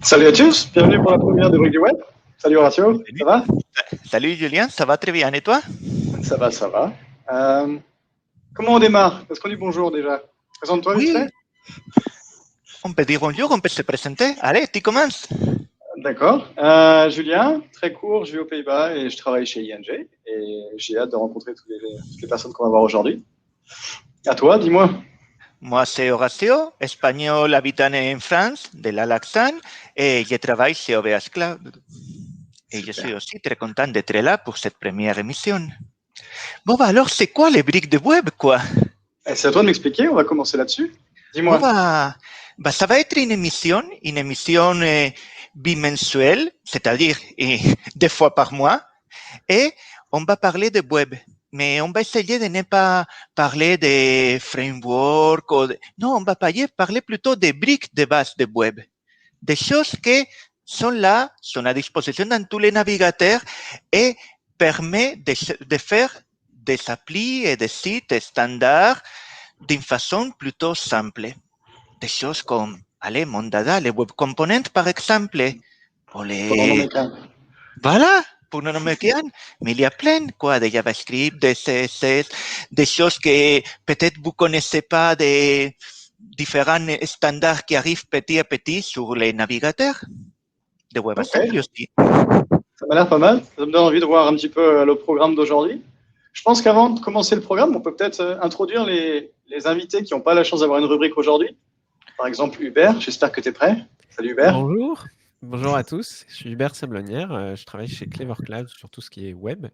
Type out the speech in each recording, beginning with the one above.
Salut à tous, bienvenue pour la première de Brick du Web. Salut Horatio, ça va? Salut Julien, ça va très bien et toi? Ça va, ça va. Comment on démarre? Est-ce qu'on dit bonjour déjà? Présente-toi vite fait. On peut dire bonjour, on peut se présenter. Allez, tu commences. D'accord. Julien, très court, je vis aux Pays-Bas et je travaille chez ING. Et j'ai hâte de rencontrer toutes les personnes qu'on va voir aujourd'hui. À toi, dis-moi. Moi, c'est Horacio, espagnol habitant en France, de l'Alaxan, et je travaille chez OVH Cloud. Et Super. je suis aussi très content d'être là pour cette première émission. Bon, bah alors, c'est quoi les briques de web, quoi? C'est à toi de m'expliquer, on va commencer là-dessus. Dis-moi. Bon, bah, ça va être une émission bimensuelle, c'est-à-dire 2 fois par mois, et on va parler de web. Mais on va essayer de ne pas parler de framework. Non, on va parler plutôt des briques de base de web. Des choses qui sont là, sont à disposition dans tous les navigateurs et permet de faire des applis et des sites standards d'une façon plutôt simple. Des choses comme, allez, Mondada, les web components, par exemple, ou les... Voilà, pour ne nommer qu'un, mais il y a plein, quoi, de JavaScript, de CSS, des choses que peut-être vous connaissez pas, des différents standards qui arrivent petit à petit sur les navigateurs de WebAssembly aussi. Ça m'a l'air pas mal. Ça me donne envie de voir un petit peu le programme d'aujourd'hui. Je pense qu'avant de commencer le programme, on peut peut-être introduire les invités qui n'ont pas la chance d'avoir une rubrique aujourd'hui. Par exemple, Hubert, j'espère que tu es prêt. Salut Hubert. Bonjour. Bonjour à tous, je suis Hubert Sablonnière, je travaille chez Clever Cloud sur tout ce qui est web.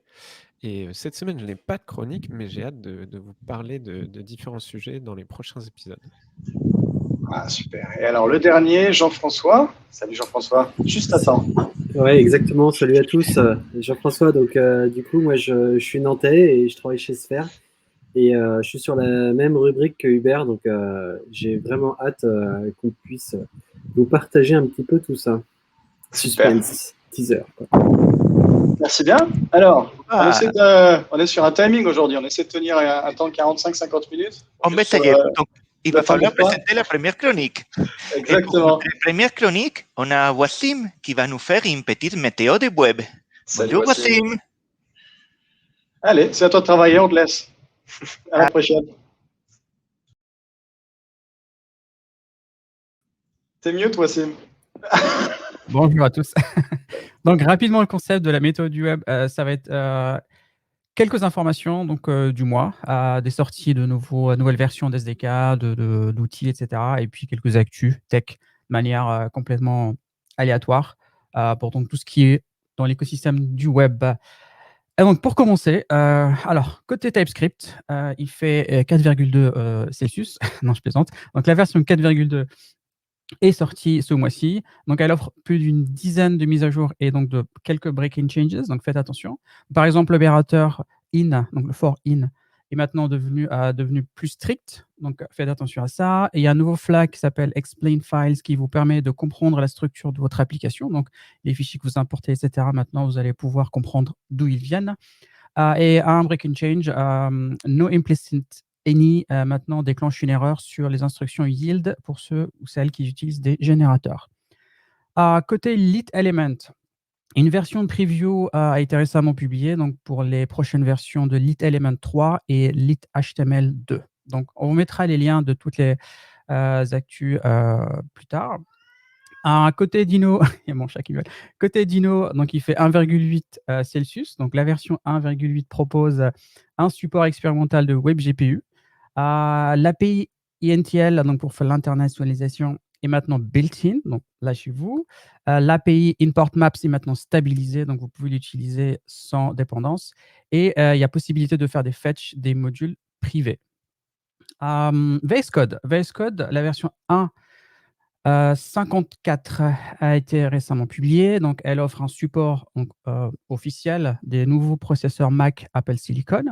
Et cette semaine, je n'ai pas de chronique, mais j'ai hâte de vous parler de différents sujets dans les prochains épisodes. Ah, super. Et alors, le dernier, Jean-François. Salut Jean-François, juste à temps. Oui, exactement. Salut à tous. Jean-François, donc du coup, moi, je suis nantais et je travaille chez Sphère. Et je suis sur la même rubrique que Hubert, donc j'ai vraiment hâte qu'on puisse vous partager un petit peu tout ça. Super. Suspense, teaser, quoi. Merci bien. Alors, on est sur un timing aujourd'hui. On essaie de tenir un temps de 45-50 minutes. On va essayer. Donc, il va falloir présenter la première chronique. Exactement. La première chronique, on a Wassim qui va nous faire une petite météo de web. Salut, bonjour Wassim. Allez, c'est à toi de travailler, on te laisse. À la prochaine. T'es mieux, toi, Wassim. Bonjour à tous. Donc, rapidement, le concept de la météo du web, ça va être quelques informations donc, du mois, des sorties de nouvelles versions d'SDK, d'outils, etc. Et puis quelques actus tech de manière complètement aléatoire pour donc, tout ce qui est dans l'écosystème du web. Et donc, pour commencer, alors, côté TypeScript, il fait 4,2 Celsius. Non, je plaisante. Donc, la version 4,2 est sortie ce mois-ci. Donc, elle offre plus d'une dizaine de mises à jour et donc de quelques breaking changes. Donc, faites attention. Par exemple, l'opérateur in, donc le for in, est maintenant devenu plus strict. Donc, faites attention à ça. Et il y a un nouveau flag qui s'appelle Explain Files qui vous permet de comprendre la structure de votre application. Donc, les fichiers que vous importez, etc. Maintenant, vous allez pouvoir comprendre d'où ils viennent. Et un breaking change, no implicit any maintenant déclenche une erreur sur les instructions yield pour ceux ou celles qui utilisent des générateurs. Côté Lit Element, une version de preview a été récemment publiée donc pour les prochaines versions de Lit Element 3 et Lit HTML 2. Donc, on vous mettra les liens de toutes les actus plus tard. Côté Dino, il y a mon chat qui gueule. Côté Dino, donc il fait 1,8 Celsius. Donc la version 1,8 propose un support expérimental de WebGPU. L'API INTL, donc pour faire l'internationalisation, est maintenant built-in. Donc là chez vous. L'API Import Maps est maintenant stabilisée. Donc vous pouvez l'utiliser sans dépendance. Et il y a possibilité de faire des fetch des modules privés. VS Code. VS Code, la version 1. 54 a été récemment publiée, donc elle offre un support officiel des nouveaux processeurs Mac Apple Silicon,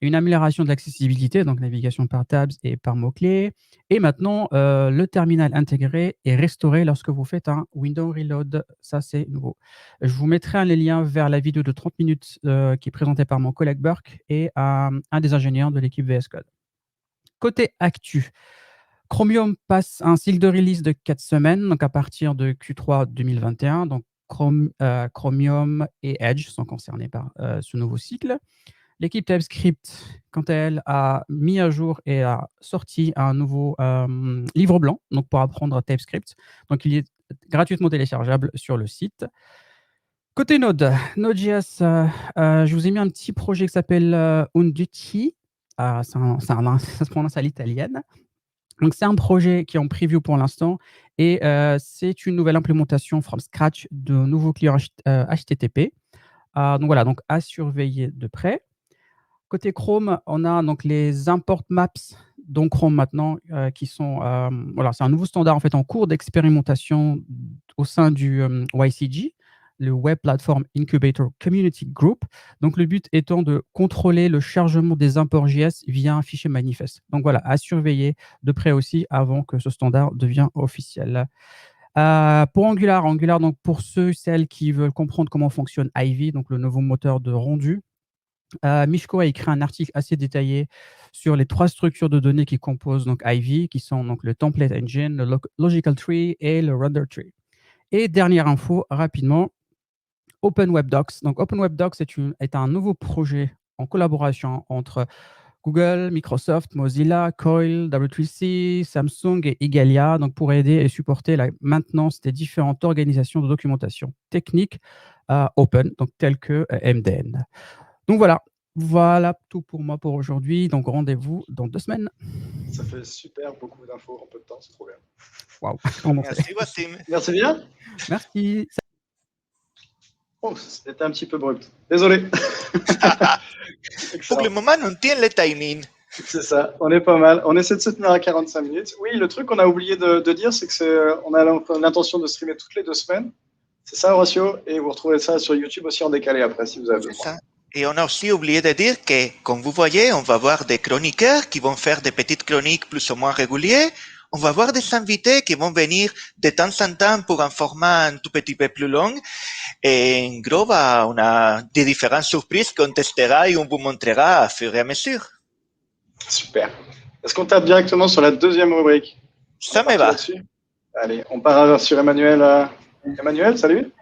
une amélioration de l'accessibilité, donc navigation par tabs et par mots-clés, et maintenant le terminal intégré est restauré lorsque vous faites un window reload, ça c'est nouveau. Je vous mettrai un lien vers la vidéo de 30 minutes qui est présentée par mon collègue Burke et un des ingénieurs de l'équipe VS Code. Côté actu, Chromium passe un cycle de release de 4 semaines, donc à partir de Q3 2021. Donc Chromium et Edge sont concernés par ce nouveau cycle. L'équipe TypeScript, quant à elle, a mis à jour et a sorti un nouveau livre blanc donc pour apprendre TypeScript. Donc, il est gratuitement téléchargeable sur le site. Côté Node, Node.js, je vous ai mis un petit projet qui s'appelle Unduti. Ça se prononce à l'italienne. Donc, c'est un projet qui est en preview pour l'instant et c'est une nouvelle implémentation from scratch de nouveaux clients HTTP. Donc, voilà, donc à surveiller de près. Côté Chrome, on a donc les import maps dans Chrome maintenant qui sont voilà, c'est un nouveau standard en fait en cours d'expérimentation au sein du YCG, le Web Platform Incubator Community Group. Donc le but étant de contrôler le chargement des imports JS via un fichier manifeste. Donc voilà, à surveiller de près aussi avant que ce standard devienne officiel. Pour Angular, donc pour celles qui veulent comprendre comment fonctionne Ivy, donc le nouveau moteur de rendu. Mishko a écrit un article assez détaillé sur les 3 structures de données qui composent donc Ivy, qui sont donc le template engine, le logical tree et le render tree. Et dernière info, rapidement, Open Web Docs. Donc Open Web Docs est un nouveau projet en collaboration entre Google, Microsoft, Mozilla, Coil, W3C, Samsung et Igalia, donc pour aider et supporter la maintenance des différentes organisations de documentation technique open, donc telles que MDN. Donc voilà tout pour moi pour aujourd'hui. Donc rendez-vous dans 2 semaines. Ça fait super beaucoup d'infos en peu de temps, c'est trop bien. Waouh. Merci, Wassim. Merci bien. Merci. Oh, c'était un petit peu brut. Désolé. Pour le moment, on tient le timing. C'est ça, on est pas mal. On essaie de se tenir à 45 minutes. Oui, le truc qu'on a oublié de dire, c'est que on a l'intention de streamer toutes les 2 semaines. C'est ça, Horacio. Et vous retrouvez ça sur YouTube aussi en décalé après, si vous avez besoin. Et on a aussi oublié de dire que, comme vous voyez, on va avoir des chroniqueurs qui vont faire des petites chroniques plus ou moins régulières. On va avoir des invités qui vont venir de temps en temps pour un format un tout petit peu plus long. Et en gros, on a des différentes surprises qu'on testera et on vous montrera à fur et à mesure. Super. Est-ce qu'on tape directement sur la 2e rubrique? Ça me va. Allez, on part sur Emmanuel. Emmanuel, salut.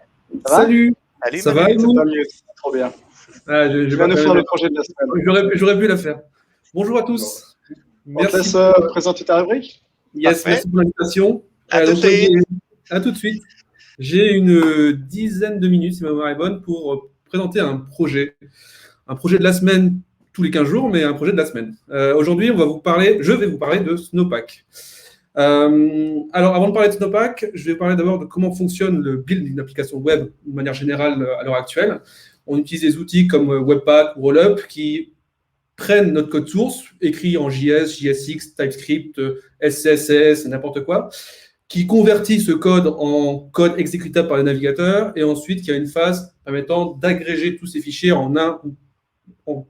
Ça va Salut. Salut, ça va et vous? Trop bien. Je vais nous faire le projet de la semaine. J'aurais pu la faire. Bonjour à tous. Merci. On te laisse présenter ta rubrique. Yes, merci pour l'invitation. À tout de suite. J'ai une dizaine de minutes, si ma mémoire est bonne, pour présenter un projet. Un projet de la semaine, tous les 15 jours, mais un projet de la semaine. Aujourd'hui, je vais vous parler de Snowpack. Alors, avant de parler de Snowpack, je vais parler d'abord de comment fonctionne le build d'une application web de manière générale à l'heure actuelle. On utilise des outils comme Webpack ou Rollup qui prennent notre code source, écrit en JS, JSX, TypeScript, SCSS, n'importe quoi, qui convertit ce code en code exécutable par le navigateur, et ensuite il y a une phase permettant d'agréger tous ces fichiers en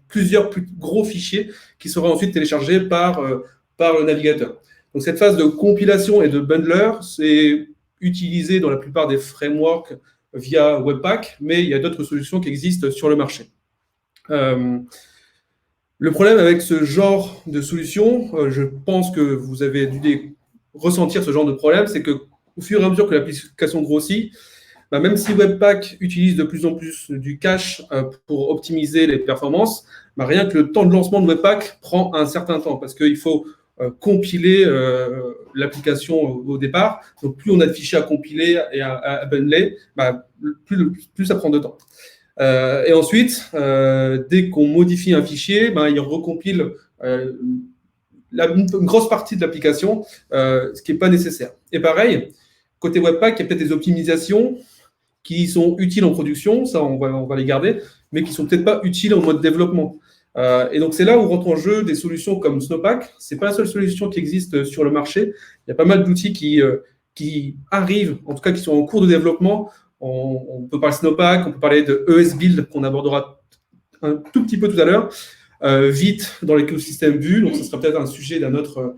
plusieurs plus gros fichiers qui seront ensuite téléchargés par le navigateur. Donc cette phase de compilation et de bundler, c'est utilisé dans la plupart des frameworks via Webpack, mais il y a d'autres solutions qui existent sur le marché. Le problème avec ce genre de solution, je pense que vous avez dû ressentir ce genre de problème, c'est qu'au fur et à mesure que l'application grossit, même si Webpack utilise de plus en plus du cache pour optimiser les performances, rien que le temps de lancement de Webpack prend un certain temps, parce qu'il faut compiler l'application au départ. Donc, plus on a de fichiers à compiler et à bundler, plus ça prend de temps. Et ensuite, dès qu'on modifie un fichier, il recompile une grosse partie de l'application, ce qui n'est pas nécessaire. Et pareil, côté Webpack, il y a peut-être des optimisations qui sont utiles en production, ça on va les garder, mais qui ne sont peut-être pas utiles en mode développement. Et donc, c'est là où rentrent en jeu des solutions comme Snowpack. Ce n'est pas la seule solution qui existe sur le marché. Il y a pas mal d'outils qui arrivent, en tout cas qui sont en cours de développement. On peut parler de Snowpack, on peut parler de ESBuild, qu'on abordera un tout petit peu tout à l'heure, vite dans l'écosystème Vue. Donc, ce sera peut-être un sujet d'un autre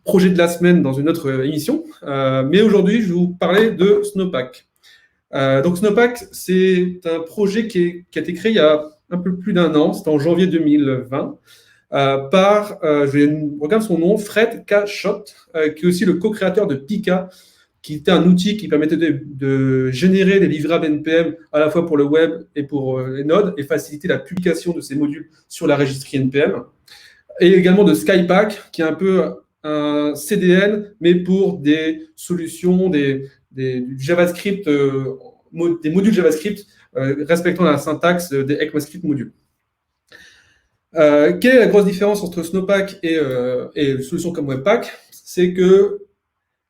projet de la semaine dans une autre émission. Mais aujourd'hui, je vais vous parler de Snowpack. Donc, Snowpack, c'est un projet qui a été créé il y a un peu plus d'1 an, c'était en janvier 2020. je regarde son nom, Fred K. Schott, qui est aussi le co-créateur de Pika, qui était un outil qui permettait de générer des livrables NPM à la fois pour le web et pour les nodes et faciliter la publication de ces modules sur la registrie NPM. Et également de Skypack, qui est un peu un CDN, mais pour des solutions, du JavaScript, des modules JavaScript respectant la syntaxe des ECMAScript modules. Quelle est la grosse différence entre Snowpack et une solution comme Webpack? C'est que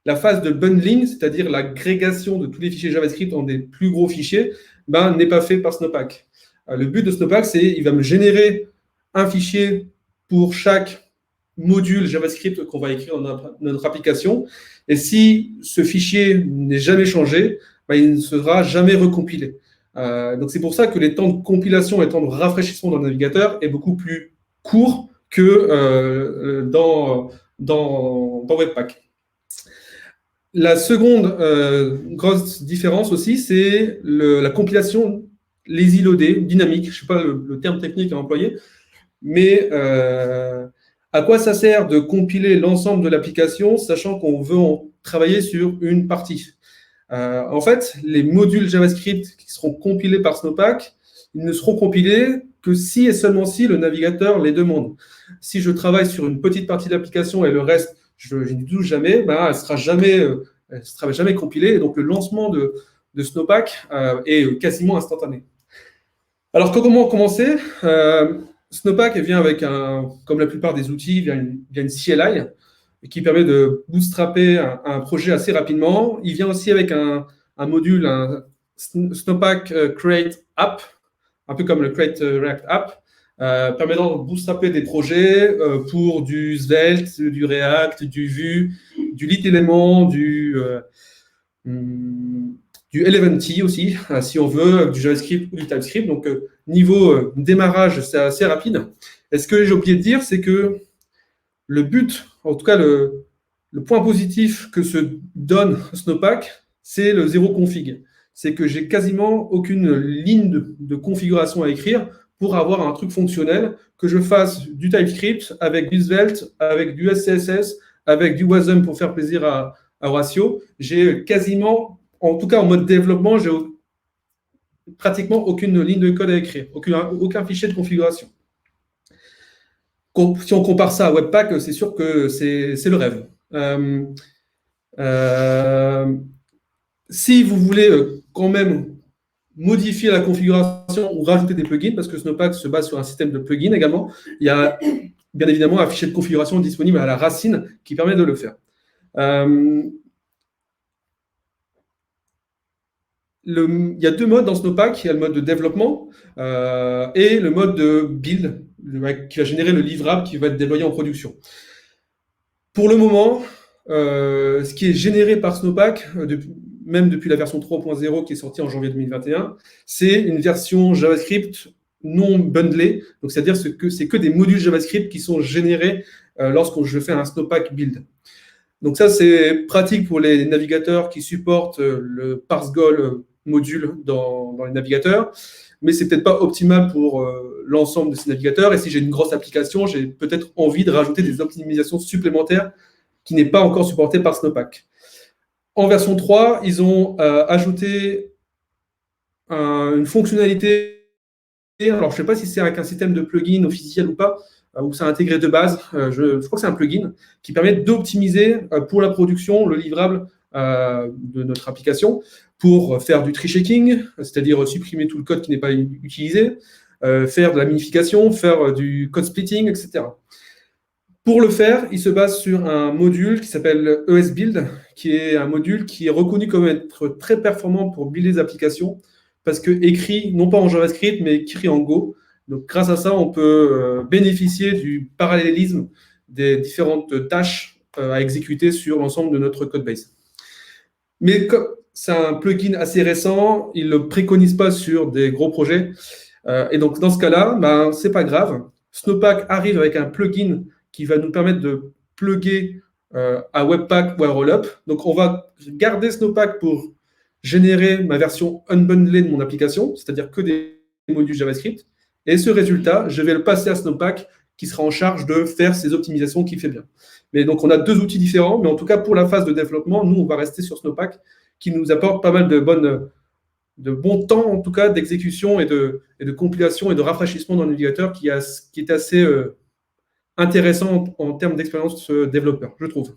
la phase de bundling, c'est-à-dire l'agrégation de tous les fichiers JavaScript en des plus gros fichiers, n'est pas fait par Snowpack. Le but de Snowpack, c'est qu'il va me générer un fichier pour chaque module JavaScript qu'on va écrire dans notre application. Et si ce fichier n'est jamais changé, il ne sera jamais recompilé. Donc c'est pour ça que les temps de compilation et les temps de rafraîchissement dans le navigateur est beaucoup plus court que dans Webpack. La seconde grosse différence aussi, c'est la compilation lazy loadée, dynamique. Je ne sais pas le terme technique à employer, mais à quoi ça sert de compiler l'ensemble de l'application, sachant qu'on veut en travailler sur une partie? En fait, les modules JavaScript qui seront compilés par Snowpack, ils ne seront compilés que si et seulement si le navigateur les demande. Si je travaille sur une petite partie de l'application et le reste, je n'y touche jamais, elle ne sera jamais compilée. Et donc, le lancement de Snowpack est quasiment instantané. Alors, comment commencer? Snowpack vient avec, comme la plupart des outils, via une CLI qui permet de bootstrapper un projet assez rapidement. Il vient aussi avec un module, un Snowpack Create App, un peu comme le Create React App, permettant de bootstrapper des projets pour du Svelte, du React, du Vue, du LitElement, du Eleventy aussi, si on veut, du JavaScript ou du TypeScript. Donc, niveau démarrage, c'est assez rapide. Et ce que j'ai oublié de dire, c'est que le but, en tout cas le point positif que se donne Snowpack, c'est le zéro config. C'est que j'ai quasiment aucune ligne de configuration à écrire pour avoir un truc fonctionnel, que je fasse du TypeScript avec du Svelte, avec du SCSS, avec du WASM pour faire plaisir à Horacio. J'ai quasiment, en tout cas en mode développement, j'ai pratiquement aucune ligne de code à écrire, aucun fichier de configuration. Si on compare ça à Webpack, c'est sûr que c'est le rêve. Si vous voulez quand même modifier la configuration ou rajouter des plugins, parce que Snowpack se base sur un système de plugins également, il y a bien évidemment un fichier de configuration disponible à la racine qui permet de le faire. Il y a deux modes dans Snowpack. Il y a le mode de développement et le mode de build, qui va générer le livrable qui va être déployé en production. Pour le moment, ce qui est généré par Snowpack, même depuis la version 3.0 qui est sortie en janvier 2021, c'est une version JavaScript non bundlée. Donc, c'est-à-dire que c'est que des modules JavaScript qui sont générés lorsque je fais un Snowpack build. Donc ça, c'est pratique pour les navigateurs qui supportent le parse-goal module dans les navigateurs, mais c'est peut-être pas optimal pour l'ensemble de ces navigateurs. Et si j'ai une grosse application, j'ai peut-être envie de rajouter des optimisations supplémentaires qui n'est pas encore supportée par Snowpack. En version 3, ils ont ajouté une fonctionnalité. Alors, je ne sais pas si c'est avec un système de plugin officiel ou pas, ou c'est intégré de base. Je crois que c'est un plugin qui permet d'optimiser pour la production le livrable de notre application pour faire du tree checking, c'est-à-dire supprimer tout le code qui n'est pas utilisé, faire de la minification, faire du code splitting, etc. Pour le faire, il se base sur un module qui s'appelle ESBuild, qui est un module qui est reconnu comme être très performant pour builder des applications, parce que écrit, non pas en JavaScript, mais écrit en Go. Donc, grâce à ça, on peut bénéficier du parallélisme des différentes tâches à exécuter sur l'ensemble de notre codebase. Mais comme c'est un plugin assez récent, il ne le préconise pas sur des gros projets. Et donc, dans ce cas-là, ce n'est pas grave. Snowpack arrive avec un plugin qui va nous permettre de plugger à Webpack ou à Rollup. Donc, on va garder Snowpack pour générer ma version unbundlée de mon application, c'est-à-dire que des modules JavaScript. Et ce résultat, je vais le passer à Snowpack qui sera en charge de faire ces optimisations qu'il fait bien. Mais donc, on a 2 outils différents, mais en tout cas, pour la phase de développement, nous, on va rester sur Snowpack, qui nous apporte pas mal de bon temps, en tout cas, d'exécution et de compilation et de rafraîchissement dans le navigateur qui est assez intéressant en termes d'expérience développeur, je trouve.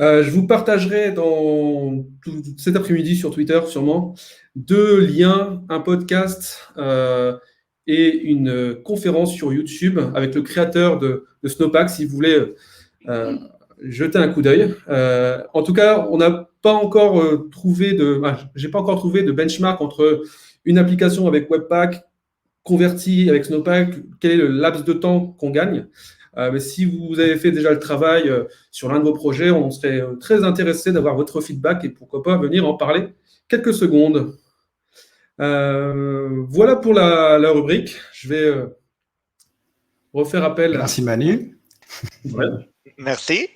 Je vous partagerai cet après-midi sur Twitter, sûrement, 2 liens, un podcast et une conférence sur YouTube avec le créateur de Snowpack, si vous voulez jeter un coup d'œil. En tout cas, on n'a pas encore j'ai pas encore trouvé de benchmark entre une application avec Webpack convertie avec Snowpack, quel est le laps de temps qu'on gagne. Mais si vous avez fait déjà le travail sur l'un de vos projets, on serait très intéressé d'avoir votre feedback et pourquoi pas venir en parler quelques secondes. Voilà pour la rubrique. Je vais refaire appel. Merci Manu. Ouais. Merci.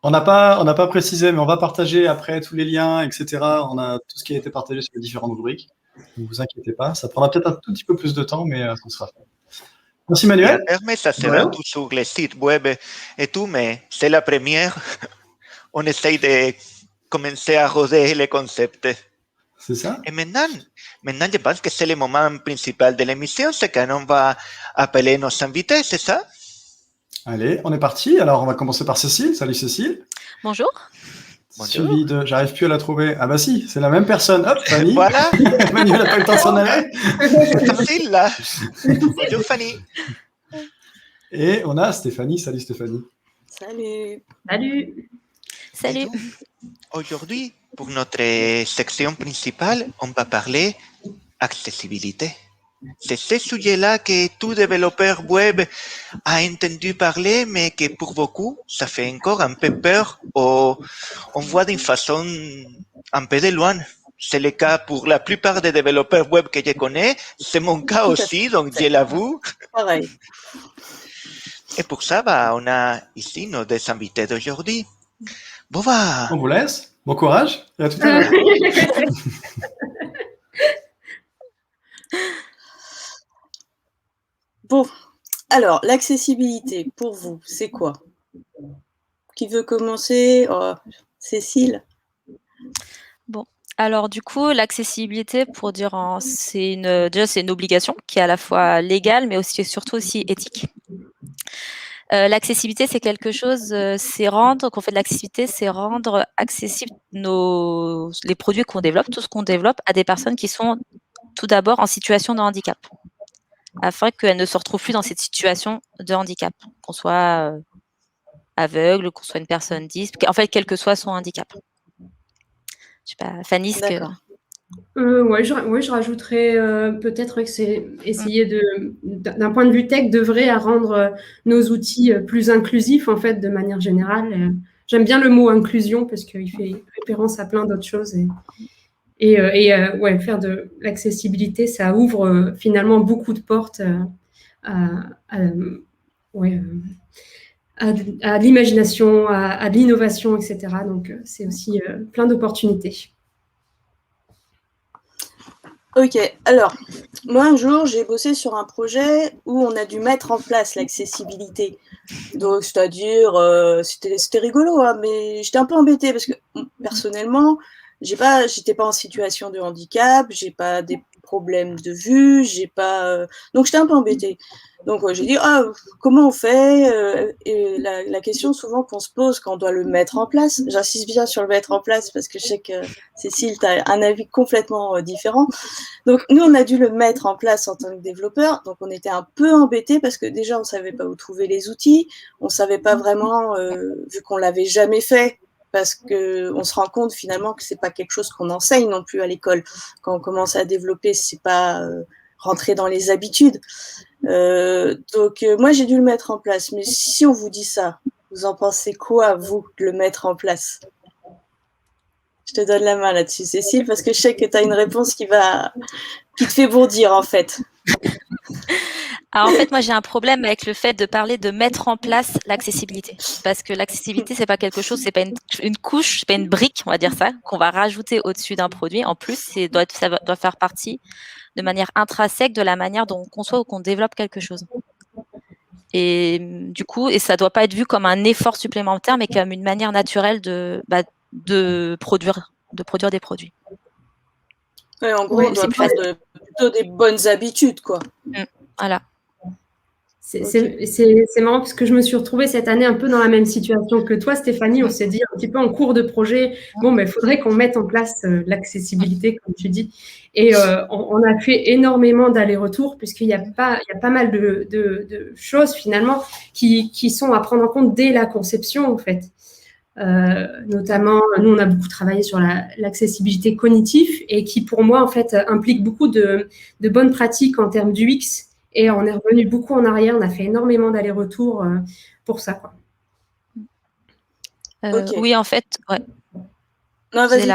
On n'a pas précisé, mais on va partager après tous les liens, etc. On a tout ce qui a été partagé sur les différentes rubriques. Ne vous inquiétez pas. Ça prendra peut-être un tout petit peu plus de temps, mais ça sera fait. Merci Manuel. Mais ça sera tout sur les sites web et tout, mais c'est la première. On essaye de commencer à roder les concepts. C'est ça. Et maintenant, je pense que c'est le moment principal de l'émission, c'est qu'on va appeler nos invités, c'est ça? Allez, on est parti. Alors, on va commencer par Cécile. Salut Cécile. Bonjour. Suivi de... J'arrive plus à la trouver. Ah bah si, c'est la même personne. Hop, Fanny. Voilà. Manuel n'a pas eu le temps de s'en aller. C'est facile, là. Bonjour, Fanny. Et on a Stéphanie. Salut Stéphanie. Salut. Salut. Salut. Aujourd'hui, pour notre section principale, on va parler accessibilité. C'est ce sujet-là que tout développeur web a entendu parler, mais que pour beaucoup, ça fait encore un peu peur. On voit d'une façon un peu de loin. C'est le cas pour la plupart des développeurs web que je connais. C'est mon cas aussi, donc je l'avoue. Pareil. Et pour ça, on a ici nos 2 invités d'aujourd'hui. Bon, on vous laisse. Bon courage. Et à tout à l'heure. Bon, alors, l'accessibilité, pour vous, c'est quoi? Qui veut commencer? Cécile? Bon, alors du coup, l'accessibilité, pour dire, déjà c'est une obligation qui est à la fois légale, mais aussi surtout aussi éthique. L'accessibilité, c'est quelque chose, qu'on fait de l'accessibilité, c'est rendre accessible les produits qu'on développe, tout ce qu'on développe, à des personnes qui sont tout d'abord en situation de handicap, afin qu'elles ne se retrouvent plus dans cette situation de handicap, qu'on soit aveugle, qu'on soit une personne dyspe, en fait, quel que soit son handicap. Je sais pas, Fanny, je rajouterais peut-être que c'est essayer d'un point de vue tech, d'œuvrer à rendre nos outils plus inclusifs, en fait, de manière générale. J'aime bien le mot inclusion parce qu'il fait référence à plein d'autres choses. Et faire de l'accessibilité, ça ouvre finalement beaucoup de portes à l'imagination, à l'innovation, etc. Donc, c'est aussi plein d'opportunités. Ok, alors, moi un jour, j'ai bossé sur un projet où on a dû mettre en place l'accessibilité. Donc, c'est-à-dire, c'était rigolo, hein, mais j'étais un peu embêtée parce que, personnellement, j'étais pas en situation de handicap, j'ai pas des problèmes de vue, donc j'étais un peu embêtée. Donc j'ai dit comment on fait et la question souvent qu'on se pose quand on doit le mettre en place, j'insiste bien sur le mettre en place parce que je sais que Cécile, tu as un avis complètement différent. Donc nous on a dû le mettre en place en tant que développeur, donc on était un peu embêtés parce que déjà on savait pas où trouver les outils, on savait pas vraiment vu qu'on l'avait jamais fait. Parce qu'on se rend compte finalement que c'est pas quelque chose qu'on enseigne non plus à l'école. Quand on commence à développer, c'est pas rentrer dans les habitudes. Donc moi j'ai dû le mettre en place. Mais si on vous dit ça, vous en pensez quoi, vous, de le mettre en place? Je te donne la main là-dessus, Cécile, parce que je sais que tu as une réponse qui te fait bondir en fait. Alors, en fait, moi, j'ai un problème avec le fait de parler de mettre en place l'accessibilité. Parce que l'accessibilité, c'est pas quelque chose, c'est pas une couche, c'est pas une brique, on va dire ça, qu'on va rajouter au-dessus d'un produit. En plus, ça doit faire partie de manière intrinsèque de la manière dont on conçoit ou qu'on développe quelque chose. Et du coup, ça ne doit pas être vu comme un effort supplémentaire, mais comme une manière naturelle de produire des produits. Ouais, en gros, on doit prendre plutôt des bonnes habitudes, quoi. Voilà. C'est marrant parce que je me suis retrouvée cette année un peu dans la même situation que toi, Stéphanie. On s'est dit un petit peu en cours de projet, bon, il faudrait qu'on mette en place l'accessibilité, comme tu dis. Et on a fait énormément d'allers-retours puisqu'il y a pas mal de choses finalement qui sont à prendre en compte dès la conception, en fait. Notamment, nous, on a beaucoup travaillé sur l'accessibilité cognitive et qui, pour moi, en fait, implique beaucoup de bonnes pratiques en termes d'UX. Et on est revenu beaucoup en arrière, on a fait énormément d'allers-retours pour ça, quoi. Oui, en fait, ouais. Non, vas-y.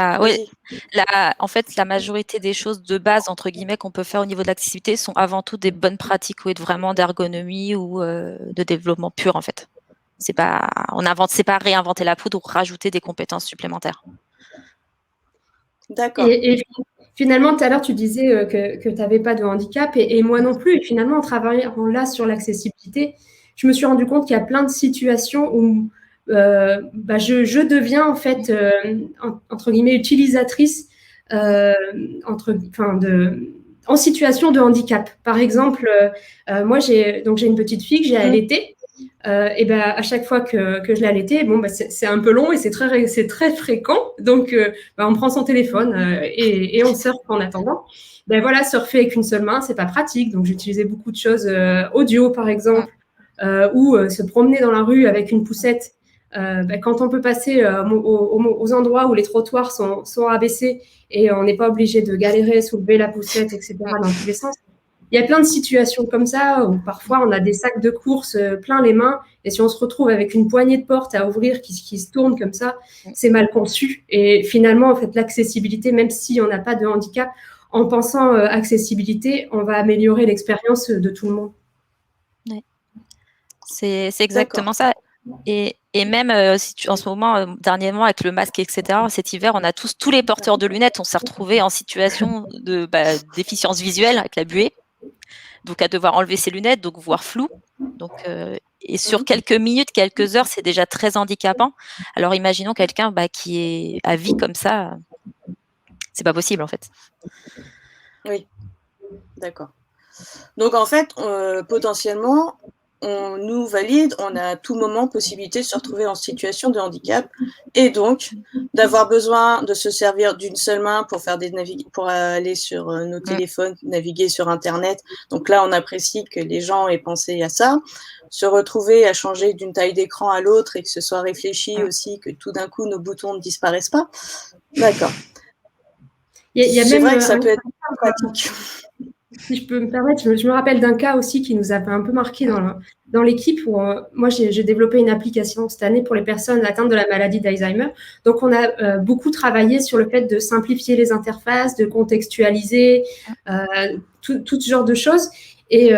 En fait, la majorité des choses de base, entre guillemets, qu'on peut faire au niveau de l'accessibilité sont avant tout des bonnes pratiques, ou vraiment d'ergonomie ou de développement pur, en fait. C'est pas réinventer la poudre ou rajouter des compétences supplémentaires. D'accord. Et finalement, tout à l'heure, tu disais que tu n'avais pas de handicap et moi non plus. Et finalement, en travaillant là sur l'accessibilité, je me suis rendu compte qu'il y a plein de situations où je deviens en fait, entre guillemets, utilisatrice en situation de handicap. Par exemple, moi, j'ai une petite fille que j'ai allaitée. À chaque fois que je l'ai allaitée, c'est un peu long et c'est très fréquent. Donc, on prend son téléphone et on surfe en attendant. Surfer avec une seule main, c'est pas pratique. Donc, j'utilisais beaucoup de choses audio, par exemple, ou se promener dans la rue avec une poussette. Quand on peut passer aux endroits où les trottoirs sont abaissés et on n'est pas obligé de galérer, soulever la poussette, etc., dans tous les sens. Il y a plein de situations comme ça où parfois on a des sacs de courses plein les mains et si on se retrouve avec une poignée de porte à ouvrir qui se tourne comme ça, c'est mal conçu. Et finalement, en fait, l'accessibilité, même si on n'a pas de handicap, en pensant accessibilité, on va améliorer l'expérience de tout le monde. Ouais. C'est exactement ça. Et même en ce moment, dernièrement, avec le masque, etc., cet hiver, on a tous les porteurs de lunettes, on s'est retrouvés en situation de déficience visuelle avec la buée. Donc, à devoir enlever ses lunettes, donc voir flou. Donc, et sur quelques minutes, quelques heures, c'est déjà très handicapant. Alors, imaginons quelqu'un qui est à vie comme ça. C'est pas possible, en fait. Oui, d'accord. Donc, en fait, potentiellement, on nous valide, on a à tout moment possibilité de se retrouver en situation de handicap et donc d'avoir besoin de se servir d'une seule main pour faire pour aller sur nos téléphones, naviguer sur Internet. Donc là, on apprécie que les gens aient pensé à ça. Se retrouver à changer d'une taille d'écran à l'autre et que ce soit réfléchi aussi, que tout d'un coup, nos boutons ne disparaissent pas. D'accord. C'est vrai que ça peut être pratique. Si je peux me permettre, je me rappelle d'un cas aussi qui nous a un peu marqué dans l'équipe où moi, j'ai développé une application cette année pour les personnes atteintes de la maladie d'Alzheimer. Donc, on a beaucoup travaillé sur le fait de simplifier les interfaces, de contextualiser, tout ce genre de choses. Et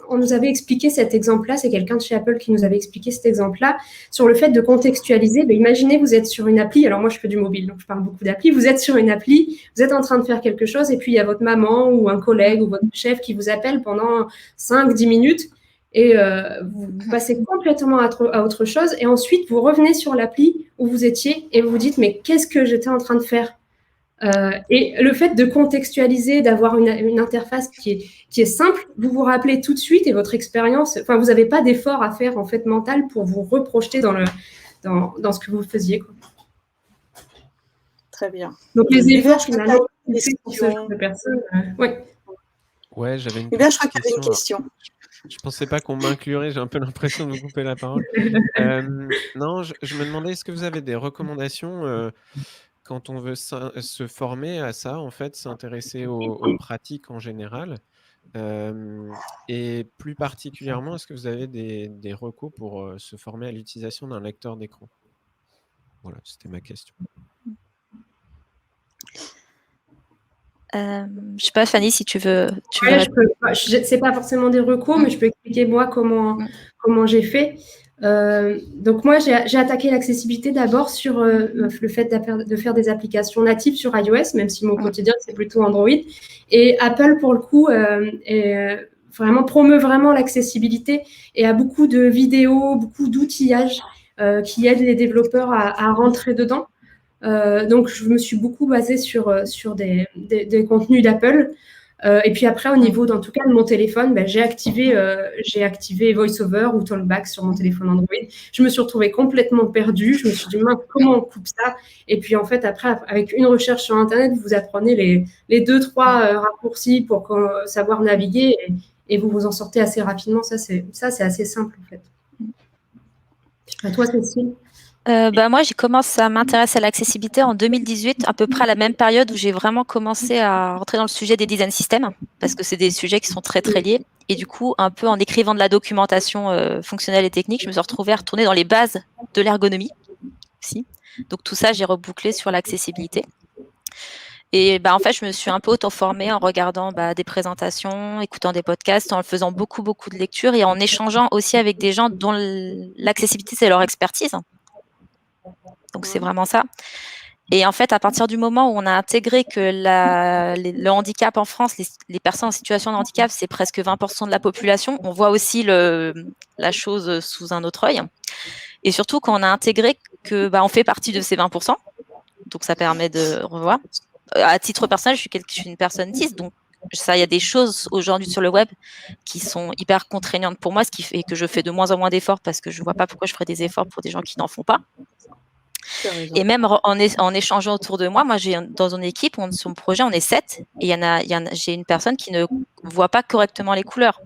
on nous avait expliqué cet exemple-là, c'est quelqu'un de chez Apple qui nous avait expliqué cet exemple-là, sur le fait de contextualiser. Imaginez, vous êtes sur une appli, alors moi je fais du mobile, donc je parle beaucoup d'appli, vous êtes sur une appli, vous êtes en train de faire quelque chose, et puis il y a votre maman ou un collègue ou votre chef qui vous appelle pendant 5-10 minutes, et vous passez complètement à autre chose, et ensuite vous revenez sur l'appli où vous étiez, et vous vous dites, mais qu'est-ce que j'étais en train de faire ? Et le fait de contextualiser, d'avoir une interface qui est simple, vous vous rappelez tout de suite et votre expérience, vous n'avez pas d'effort à faire en fait mental pour vous reprojeter dans ce que vous faisiez, quoi. Très bien. Donc les efforts finalement pour ce genre de personnes. Ouais, j'avais une Hubert, je crois qu'il y avait une question. Je pensais pas qu'on m'inclurait, j'ai un peu l'impression de vous couper la parole. Non, je me demandais, est-ce que vous avez des recommandations quand on veut se former à ça, en fait, s'intéresser aux pratiques en général, et plus particulièrement, est-ce que vous avez des recos pour se former à l'utilisation d'un lecteur d'écran? Voilà, c'était ma question. Je sais pas, Fanny, si tu veux. C'est pas forcément des recos, mais je peux expliquer moi comment j'ai fait. Donc moi, j'ai attaqué l'accessibilité d'abord sur le fait de faire des applications natives sur iOS, même si mon quotidien, c'est plutôt Android. Et Apple, pour le coup, vraiment promeut vraiment l'accessibilité et a beaucoup de vidéos, beaucoup d'outillages qui aident les développeurs à rentrer dedans. Donc, je me suis beaucoup basée sur des contenus d'Apple. Et puis après, au niveau, en tout cas, de mon téléphone, j'ai activé VoiceOver ou Talkback sur mon téléphone Android. Je me suis retrouvée complètement perdue. Je me suis dit, mince, comment on coupe ça? Et puis, en fait, après, avec une recherche sur Internet, vous apprenez les 2-3 raccourcis pour savoir naviguer et vous en sortez assez rapidement. Ça, c'est assez simple, en fait. À toi, Cécile? Moi, j'ai commencé à m'intéresser à l'accessibilité en 2018, à peu près à la même période où j'ai vraiment commencé à rentrer dans le sujet des design systems, parce que c'est des sujets qui sont très, très liés. Et du coup, un peu en écrivant de la documentation fonctionnelle et technique, je me suis retrouvée à retourner dans les bases de l'ergonomie aussi. Donc tout ça, j'ai rebouclé sur l'accessibilité. Et en fait, je me suis un peu auto-formée en regardant des présentations, écoutant des podcasts, en faisant beaucoup, beaucoup de lectures et en échangeant aussi avec des gens dont l'accessibilité, c'est leur expertise. Donc, c'est vraiment ça. Et en fait, à partir du moment où on a intégré que le handicap en France, les personnes en situation de handicap, c'est presque 20% de la population, on voit aussi la chose sous un autre œil. Et surtout, quand on a intégré que on fait partie de ces 20%, donc ça permet de revoir. À titre personnel, je suis une personne cis, donc il y a des choses aujourd'hui sur le web qui sont hyper contraignantes pour moi, ce qui fait que je fais de moins en moins d'efforts parce que je ne vois pas pourquoi je ferais des efforts pour des gens qui n'en font pas. Et même en échangeant autour de moi, dans une équipe, sur mon projet, on est 7 et j'ai une personne qui ne voit pas correctement les couleurs.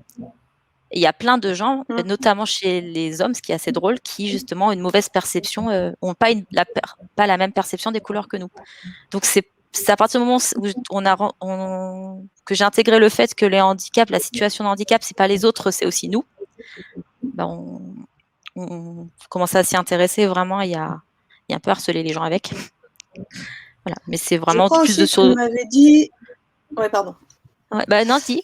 Et il y a plein de gens, notamment chez les hommes, ce qui est assez drôle, qui justement ont une mauvaise perception, n'ont pas la même perception des couleurs que nous. Donc c'est à partir du moment où que j'ai intégré le fait que les handicaps, la situation de handicap, c'est pas les autres, c'est aussi nous. On commence à s'y intéresser vraiment. Il y a un peu harceler les gens avec. Voilà. Mais c'est vraiment plus de choses. Tu m'avais dit. Ouais, pardon. Ouais, non, dis.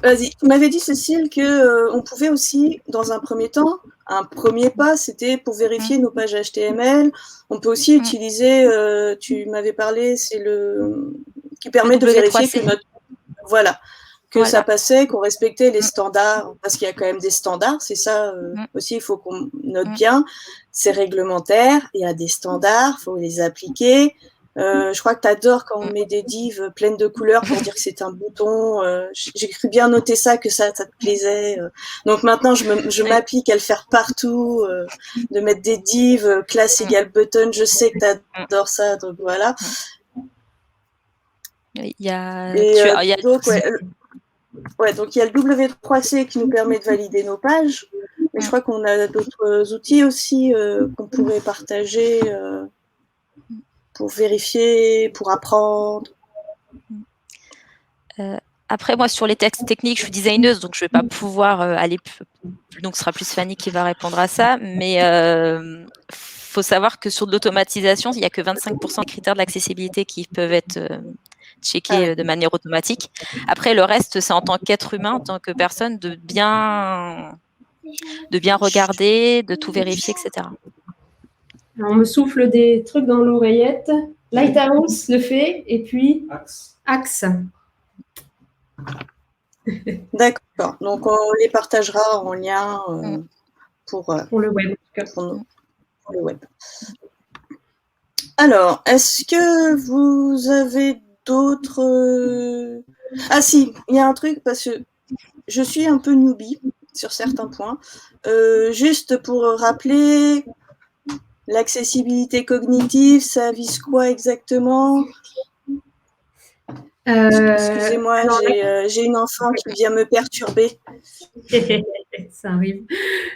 Vas-y. Tu m'avais dit, Cécile, qu'on pouvait aussi, dans un premier temps, un premier pas, c'était pour vérifier nos pages HTML. On peut aussi utiliser, tu m'avais parlé, c'est qui permet de vérifier que notre. Voilà. Que ça passait, qu'on respectait les standards, parce qu'il y a quand même des standards, c'est ça aussi, il faut qu'on note bien, c'est réglementaire, il y a des standards, il faut les appliquer. Je crois que tu adores quand on met des divs pleines de couleurs pour dire que c'est un bouton. J'ai cru bien noter ça, que ça te plaisait. Donc maintenant, je m'applique à le faire partout, de mettre des divs, class égale button, je sais que tu adores ça, donc voilà. Donc il y a le W3C qui nous permet de valider nos pages, mais je crois qu'on a d'autres outils aussi qu'on pourrait partager pour vérifier, pour apprendre. Après, moi, sur les textes techniques, je suis designeuse, donc je ne vais pas pouvoir aller plus. Donc, ce sera plus Fanny qui va répondre à ça. Mais il faut savoir que sur de l'automatisation, il n'y a que 25% des critères de l'accessibilité qui peuvent être checker de manière automatique. Après, le reste, c'est en tant qu'être humain, en tant que personne, de bien regarder, de tout vérifier, etc. Alors, on me souffle des trucs dans l'oreillette. Lighthouse le fait, et puis Axe. D'accord. Donc, on les partagera en lien pour le web. Pour le web. Alors, est-ce que vous avez d'autres... Ah si, il y a un truc, parce que je suis un peu newbie sur certains points. Juste pour rappeler, l'accessibilité cognitive, ça vise quoi exactement? Excusez-moi, j'ai une enfant qui vient me perturber. Ça arrive.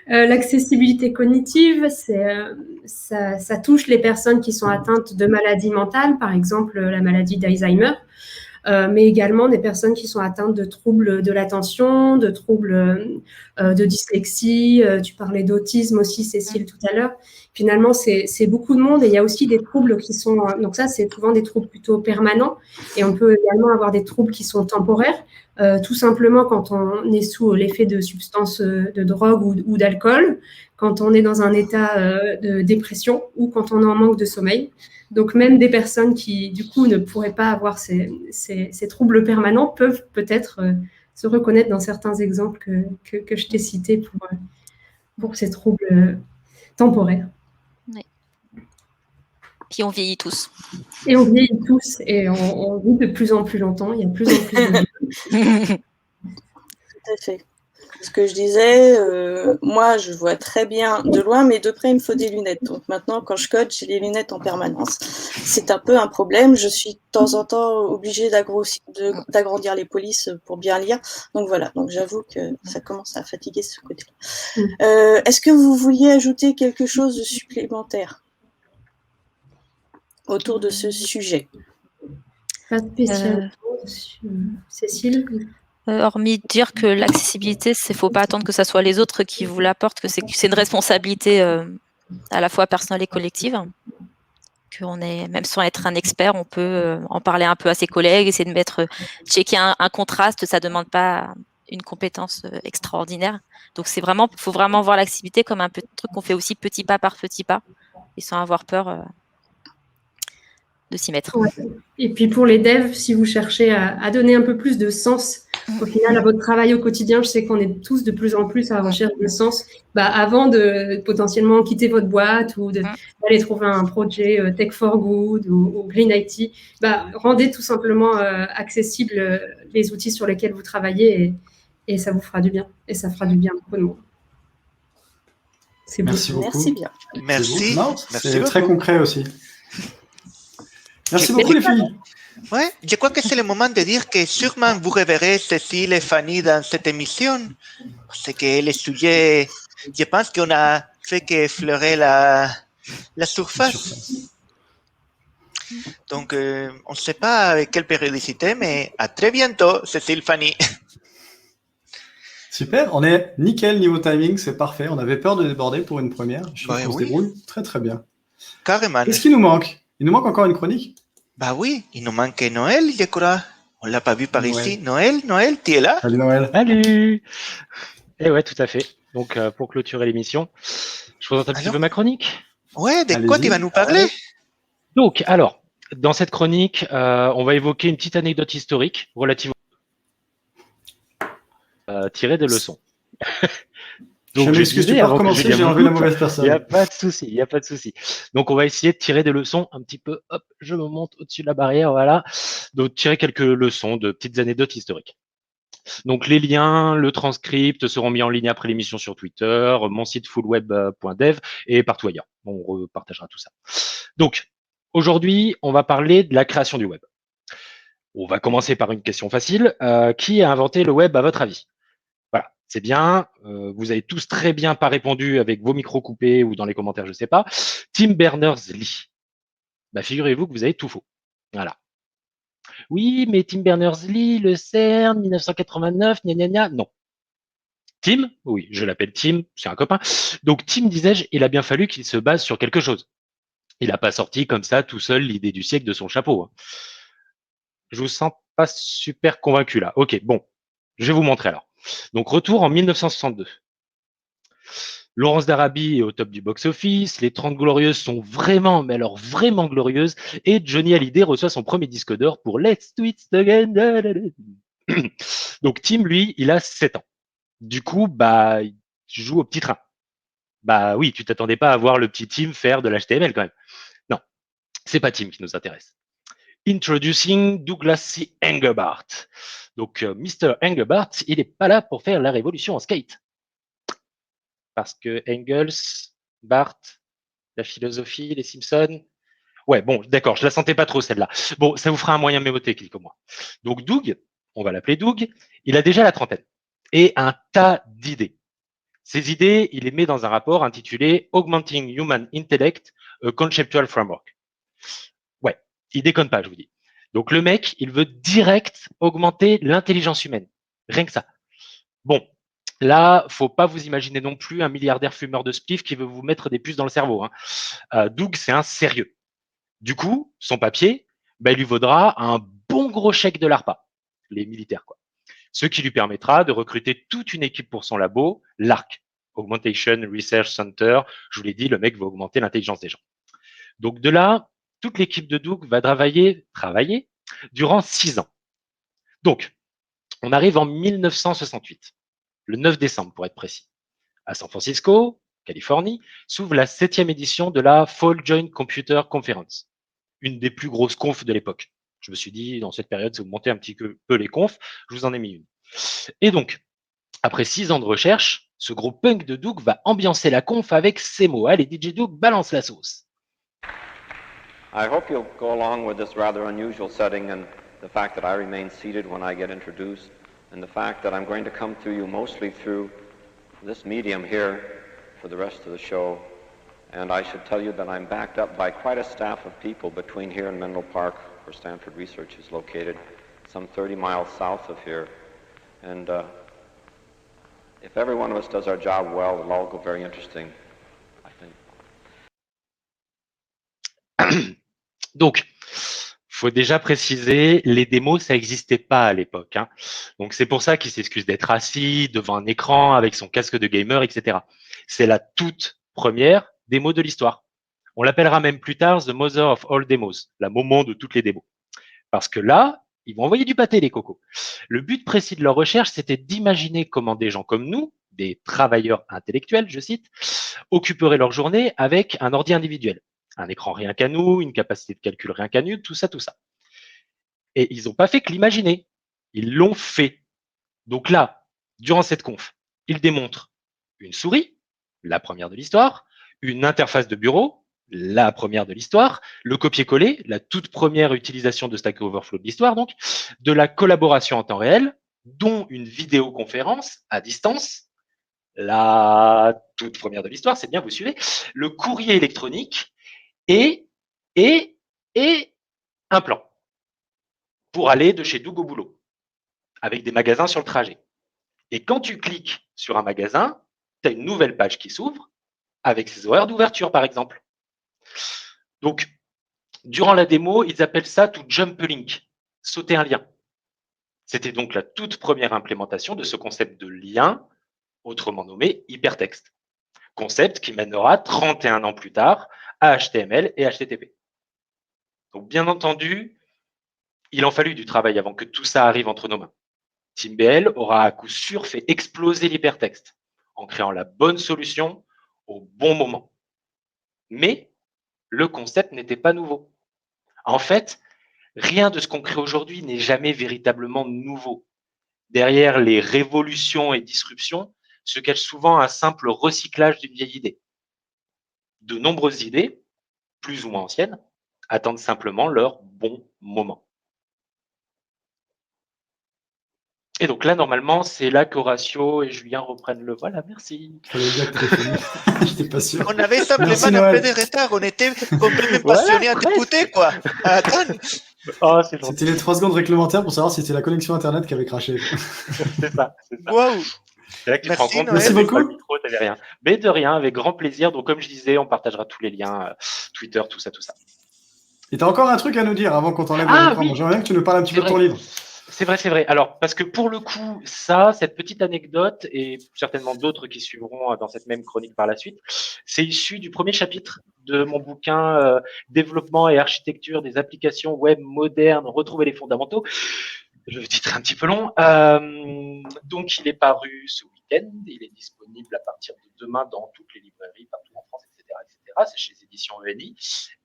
L'accessibilité cognitive, ça touche les personnes qui sont atteintes de maladies mentales, par exemple la maladie d'Alzheimer, mais également des personnes qui sont atteintes de troubles de l'attention, de troubles de dyslexie. Tu parlais d'autisme aussi, Cécile, tout à l'heure. Finalement, c'est beaucoup de monde et il y a aussi des troubles qui sont... Donc ça, c'est souvent des troubles plutôt permanents et on peut également avoir des troubles qui sont temporaires, tout simplement quand on est sous l'effet de substances de drogue ou d'alcool, quand on est dans un état de dépression ou quand on est en manque de sommeil. Donc même des personnes qui, du coup, ne pourraient pas avoir ces troubles permanents peuvent peut-être se reconnaître dans certains exemples que je t'ai cités pour ces troubles temporaires. Oui. Puis on vieillit tous. Et on vieillit tous et on vit de plus en plus longtemps. Il y a de plus en plus de Tout à fait. Ce que je disais, moi, je vois très bien de loin, mais de près, il me faut des lunettes. Donc maintenant, quand je code, j'ai les lunettes en permanence. C'est un peu un problème. Je suis de temps en temps obligée d'agrandir les polices pour bien lire. Donc voilà. Donc j'avoue que ça commence à fatiguer ce côté-là. Est-ce que vous vouliez ajouter quelque chose de supplémentaire autour de ce sujet? Pas spécialement. Cécile? Hormis dire que l'accessibilité, il ne faut pas attendre que ce soit les autres qui vous l'apportent, que c'est une responsabilité à la fois personnelle et collective. Qu'on est, même sans être un expert, on peut en parler un peu à ses collègues, essayer de checker un contraste, ça ne demande pas une compétence extraordinaire. Donc faut vraiment voir l'accessibilité comme un petit truc qu'on fait aussi petit pas par petit pas, et sans avoir peur de s'y mettre. Ouais. Et puis pour les devs, si vous cherchez à donner un peu plus de sens au final à votre travail au quotidien, je sais qu'on est tous de plus en plus à la recherche de sens. Avant de potentiellement quitter votre boîte ou d'aller trouver un projet Tech for Good ou Green IT, rendez tout simplement accessibles les outils sur lesquels vous travaillez et ça vous fera du bien. Et ça fera du bien à beaucoup de monde. C'est Merci beaucoup. Merci bien. Merci. C'est très concret aussi. Merci beaucoup les filles. Ouais, je crois que c'est le moment de dire que sûrement vous reverrez Cécile et Fanny dans cette émission. Parce que le sujet, je pense qu'on a fait qu'effleurer la surface. Donc, on ne sait pas avec quelle périodicité, mais à très bientôt, Cécile, Fanny. Super, on est nickel niveau timing, c'est parfait. On avait peur de déborder pour une première. Je trouve qu'on se débrouille très très bien. Carrément. Qu'est-ce qu'il nous manque? Il nous manque encore une chronique? Bah oui, il nous manque Noël, je crois. On l'a pas vu par ici. Noël, tu es là? Salut Noël. Salut. Eh ouais, tout à fait. Donc, pour clôturer l'émission, je présente un petit peu ma chronique. Ouais, de quoi tu vas nous parler? Donc, alors, dans cette chronique, on va évoquer une petite anecdote historique relativement tirée des leçons. Donc, je m'excuse, tu peux recommencer, j'ai enlevé la mauvaise personne. Il n'y a pas de souci, il n'y a pas de souci. Donc, on va essayer de tirer des leçons un petit peu. Hop, je me monte au-dessus de la barrière, voilà. Donc, tirer quelques leçons de petites anecdotes historiques. Donc, les liens, le transcript seront mis en ligne après l'émission sur Twitter, mon site fullweb.dev et partout ailleurs. On repartagera tout ça. Donc, aujourd'hui, on va parler de la création du web. On va commencer par une question facile. Qui a inventé le web à votre avis? Voilà, c'est bien. Vous avez tous très bien pas répondu avec vos micros coupés ou dans les commentaires, je sais pas. Tim Berners-Lee. Figurez-vous que vous avez tout faux. Voilà. Oui, mais Tim Berners-Lee, le CERN, 1989, gna gna gna. Non. Tim, oui, je l'appelle Tim, c'est un copain. Donc Tim, disais-je, il a bien fallu qu'il se base sur quelque chose. Il n'a pas sorti comme ça tout seul l'idée du siècle de son chapeau. Je vous sens pas super convaincu là. Ok, bon, je vais vous montrer alors. Donc retour en 1962. Laurence d'Arabie est au top du box-office, les 30 Glorieuses sont vraiment, mais alors vraiment glorieuses, et Johnny Hallyday reçoit son premier disque d'or pour Let's Do It Again. Donc Tim, lui, il a 7 ans. Du coup, il joue au petit train. Oui, tu t'attendais pas à voir le petit Tim faire de l'HTML quand même. Non, c'est pas Tim qui nous intéresse. Introducing Douglas C. Engelbart. Donc, Mr. Engelbart, il n'est pas là pour faire la révolution en skate. Parce que Engels, Bart, la philosophie, les Simpsons. Ouais, bon, d'accord, je la sentais pas trop celle-là. Bon, ça vous fera un moyen mémotechnique au moins. Donc, Doug, on va l'appeler Doug, il a déjà la trentaine et un tas d'idées. Ces idées, il les met dans un rapport intitulé Augmenting Human Intellect, a Conceptual Framework. Ouais, il déconne pas, je vous dis. Donc, le mec, il veut direct augmenter l'intelligence humaine. Rien que ça. Bon, là, faut pas vous imaginer non plus un milliardaire fumeur de spliff qui veut vous mettre des puces dans le cerveau. Doug, c'est un sérieux. Du coup, son papier, il lui vaudra un bon gros chèque de l'ARPA, les militaires, quoi. Ce qui lui permettra de recruter toute une équipe pour son labo, l'ARC, Augmentation Research Center. Je vous l'ai dit, le mec va augmenter l'intelligence des gens. Donc de là, toute l'équipe de Doug va travailler durant 6 ans. Donc, On arrive en 1968, le 9 décembre pour être précis. À San Francisco, Californie, s'ouvre la 7e édition de la Fall Joint Computer Conference, une des plus grosses confs de l'époque. Je me suis dit, dans cette période, si vous montez un petit peu les confs, je vous en ai mis une. Et donc, après 6 ans de recherche, ce gros punk de Doug va ambiancer la conf avec ces mots. Allez, DJ Doug, balance la sauce. I hope you'll go along with this rather unusual setting and the fact that I remain seated when I get introduced and the fact that I'm going to come to you mostly through this medium here for the rest of the show. And I should tell you that I'm backed up by quite a staff of people between here and Menlo Park, where Stanford Research is located, some 30 miles south of here. And if every one of us does our job well, it'll all go very interesting, I think. Donc, faut déjà préciser, les démos, ça n'existait pas à l'époque. Hein. Donc, c'est pour ça qu'il s'excuse d'être assis devant un écran avec son casque de gamer, etc. C'est la toute première démo de l'histoire. On l'appellera même plus tard The Mother of All Demos, la maman de toutes les démos. Parce que là, ils vont envoyer du pâté, les cocos. Le but précis de leur recherche, c'était d'imaginer comment des gens comme nous, des travailleurs intellectuels, je cite, occuperaient leur journée avec un ordi individuel. Un écran rien qu'à nous, une capacité de calcul rien qu'à nous, tout ça, tout ça. Et ils n'ont pas fait que l'imaginer. Ils l'ont fait. Donc là, durant cette conf, ils démontrent une souris, la première de l'histoire, une interface de bureau, la première de l'histoire, le copier-coller, la toute première utilisation de Stack Overflow de l'histoire, donc, de la collaboration en temps réel, dont une vidéoconférence à distance, la toute première de l'histoire, c'est bien, vous suivez, le courrier électronique, et un plan pour aller de chez Doug au boulot, avec des magasins sur le trajet. Et quand tu cliques sur un magasin, tu as une nouvelle page qui s'ouvre avec ses horaires d'ouverture, par exemple. Donc, durant la démo, ils appellent ça to jump a link, sauter un lien. C'était donc la toute première implémentation de ce concept de lien, autrement nommé hypertexte. Concept qui mènera 31 ans plus tard à HTML et HTTP. Donc, bien entendu, il en fallut du travail avant que tout ça arrive entre nos mains. TeamBL aura à coup sûr fait exploser l'hypertexte en créant la bonne solution au bon moment. Mais le concept n'était pas nouveau. En fait, rien de ce qu'on crée aujourd'hui n'est jamais véritablement nouveau. Derrière les révolutions et disruptions se cache souvent un simple recyclage d'une vieille idée. De nombreuses idées, plus ou moins anciennes, attendent simplement leur bon moment. Et donc là, normalement, c'est là qu'Horatio et Julien reprennent le. Voilà, merci. J'étais pas sûr. On avait simplement un peu de retard, on était complètement passionnés à t'écouter, quoi. Attends. Oh, c'était les 3 secondes réglementaires pour savoir si c'était la connexion Internet qui avait craché. C'est ça. Waouh. C'est là que tu te rends compte. Merci beaucoup. Le micro, t'avais rien. Mais de rien, avec grand plaisir. Donc, comme je disais, on partagera tous les liens, Twitter, tout ça, tout ça. Et tu as encore un truc à nous dire avant qu'on t'enlève de l'écran. J'aimerais bien que tu nous parles un petit peu de ton livre. C'est vrai, c'est vrai. Alors, parce que pour le coup, ça, cette petite anecdote, et certainement d'autres qui suivront dans cette même chronique par la suite, c'est issu du premier chapitre de mon bouquin Développement et architecture des applications web modernes, retrouver les fondamentaux. Le titre est un petit peu long. Donc, il est paru ce week-end. Il est disponible à partir de demain dans toutes les librairies, partout en France, etc., etc. C'est chez les éditions ENI.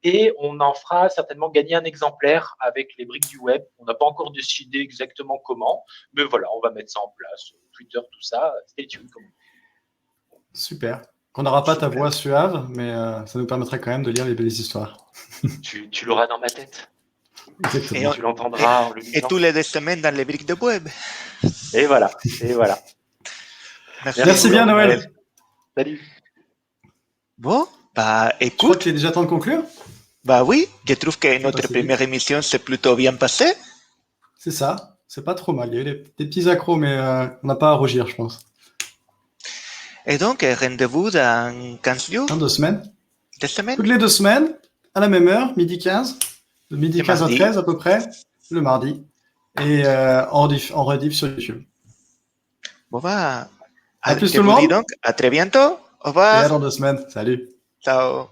Et on en fera certainement gagner un exemplaire avec les briques du web. On n'a pas encore décidé exactement comment, mais voilà, on va mettre ça en place. Twitter, tout ça. Stay tuned. Super. On n'aura pas ta voix suave, mais ça nous permettrait quand même de lire les belles histoires. Tu l'auras dans ma tête. Exactement. Et tu l'entendras. Et tous les 2 semaines dans les briques de web. Et voilà. Et voilà. Merci bien, Noël. Salut. Bon, bah écoute. Je crois qu'il est déjà temps de conclure. Bah oui, je trouve que notre première émission s'est plutôt bien passée. C'est ça, c'est pas trop mal. Il y a eu des petits accros, mais on n'a pas à rougir, je pense. Et donc, rendez-vous dans 15 jours. Dans 2 semaines. 2 semaines. Toutes les 2 semaines, à la même heure, midi 15. De midi 15 à 13 à peu près, le mardi. Et en rediff sur YouTube. Bon bah, à plus tout le monde. Donc, à très bientôt. Au revoir. Et à dans 2 semaines. Salut. Ciao.